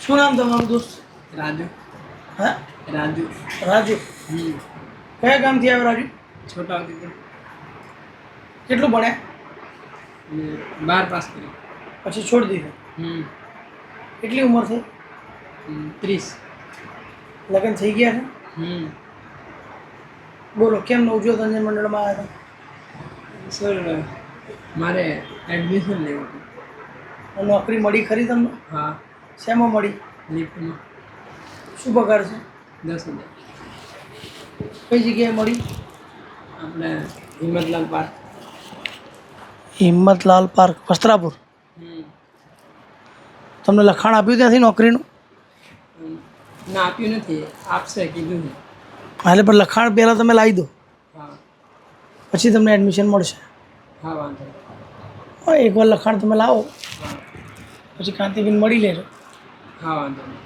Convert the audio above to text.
શું નામ તમારું દોસ્ત? રાજુ. હા, રાજુ. રાજુ. કયા ગામથી આવ્યો રાજુ? છોટા ઉદેપુર. કેટલું ભણ્યા? 12 પાસ કર્યું. પછી છોડી દીધું. કેટલી ઉંમર થઈ? 30. લગ્ન થઈ ગયા છે? બોલો, કેમ નવજોત અંજન મંડળમાં આવ્યા સર મારે એડમિશન લેવું હતું. હતા? નોકરી મળી ખરી તમને? હા. શેમાં મળી? લિફ્ટમાં. શું પગાર છે? 10,000. કઈ જગ્યાએ મળી? આપણે હિંમતલાલ પાર્ક. હિંમતલાલ પાર્ક, વસ્ત્રાપુર. તમને લખાણ આપ્યું ત્યાંથી નોકરીનું? ના, આપ્યું નથી. આપશે કીધું છે. હાલે પણ લખાણ પહેલાં તમે લાવી દો, હા. પછી તમને એડમિશન મળશે. હા, વાંધો નહીં. હા, એકવાર લખાણ તમે લાવો હા. પછી કાંતિબેન મળી લેજો. હા, વાંધો નહીં.